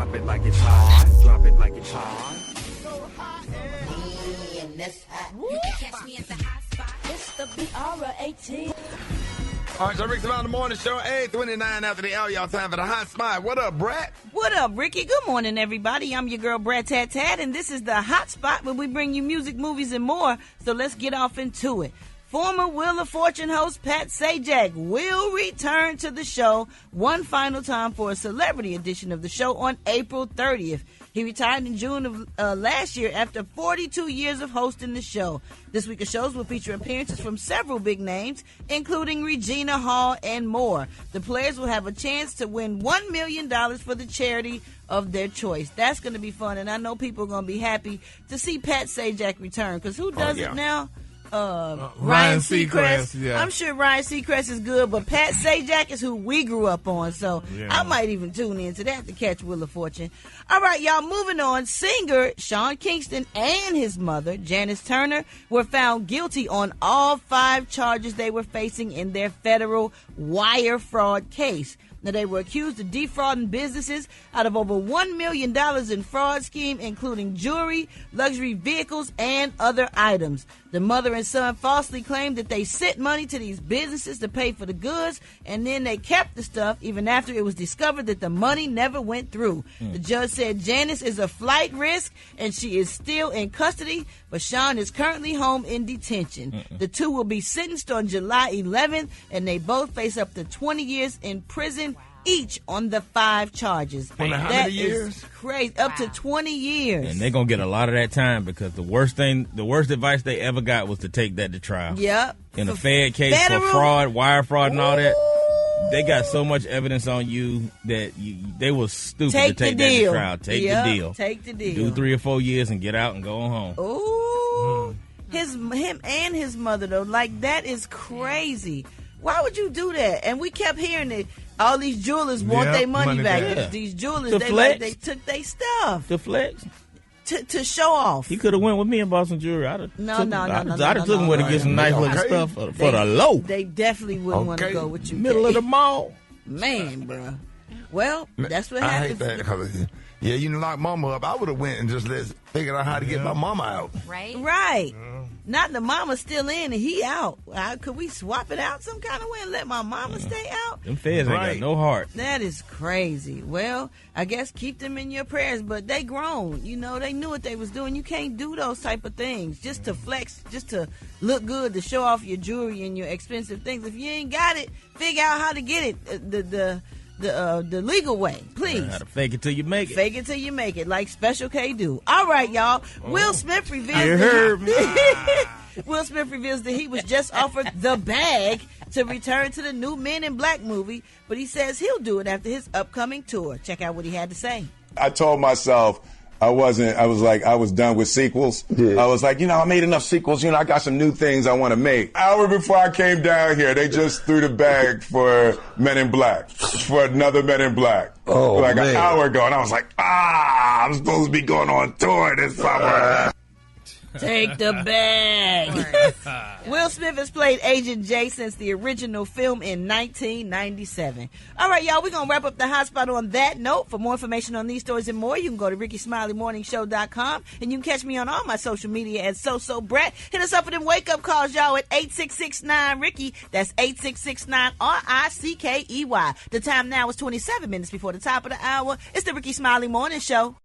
Drop it like it's hot. Drop it like it's hot. Me and this hot. You can catch me at the hot spot. It's the BR18. All right, so Rick's About the Morning Show, 8:29 after the hour. Y'all time for the hot spot. What up, Brat? What up, Ricky? Good morning, everybody. I'm your girl, Brat Tat Tat, and this is the hot spot where we bring you music, movies, and more. So let's get off into it. Former Wheel of Fortune host Pat Sajak will return to the show one final time for a celebrity edition of the show on April 30th. He retired in June of last year after 42 years of hosting the show. This week of shows will feature appearances from several big names, including Regina Hall and more. The players will have a chance to win $1 million for the charity of their choice. That's going to be fun, and I know people are going to be happy to see Pat Sajak return, because who does it now? Ryan Seacrest. Yeah. I'm sure Ryan Seacrest is good, but Pat Sajak is who we grew up on, so I might even tune into that to catch Wheel of Fortune. All right, y'all, moving on. Singer Sean Kingston and his mother, Janice Turner, were found guilty on all 5 charges they were facing in their federal wire fraud case. Now, they were accused of defrauding businesses out of over $1 million in fraud scheme, including jewelry, luxury vehicles, and other items. The mother and son falsely claimed that they sent money to these businesses to pay for the goods, and then they kept the stuff even after it was discovered that the money never went through. The judge said Janice is a flight risk, and she is still in custody, but Sean is currently home in detention. The two will be sentenced on July 11th, and they both face up to 20 years in prison each on the 5 charges. How many years? Is crazy. Up to 20 years. And they're going to get a lot of that time, because the worst advice they ever got was to take that to trial. Yep. In a Fed case for fraud, wire fraud and all that, they got so much evidence on you that they were stupid to take that to trial. Take the deal. Take the deal. Do 3 or 4 years and get out and go home. Ooh. Him and his mother, though, like, that is crazy. Why would you do that? And we kept hearing it. All these jewelers want their money back. Yeah. These jewelers, they took their stuff. To flex. To show off. He could have went with me and bought some jewelry. I'd have took him with to get some nice looking stuff for the low. They definitely wouldn't want to go with you. Middle of the mall. Man, bro. Well, that's what happens. I hate that because, you lock mama up. I would have went and just figured out how to get my mama out. Right. Not the mama still in and he out. Could we swap it out some kind of way and let my mama stay out? Them feds ain't got no heart. That is crazy. Well, I guess keep them in your prayers, but they grown. They knew what they was doing. You can't do those type of things just to flex, just to look good, to show off your jewelry and your expensive things. If you ain't got it, figure out how to get it the legal way, please. How to fake it till you make it. Fake it till you make it, like Special K do. All right, y'all. Will Smith reveals Will Smith reveals that he was just offered the bag to return to the new Men in Black movie, but he says he'll do it after his upcoming tour. Check out what he had to say. I told myself I was done with sequels. Yeah. I was like, I made enough sequels. I got some new things I want to make. Hour before I came down here, they just threw the bag for Men in Black, for another Men in Black. Oh, an hour ago. And I was like, I'm supposed to be going on tour this summer. Take the bag. Will Smith has played Agent J since the original film in 1997. All right, y'all, we're going to wrap up the hot spot on that note. For more information on these stories and more, you can go to RickySmileyMorningShow.com, and you can catch me on all my social media at SoSoBrat. Hit us up for them wake-up calls, y'all, at 8669-RICKY. That's 8669-RICKEY. The time now is 27 minutes before the top of the hour. It's the Rickey Smiley Morning Show.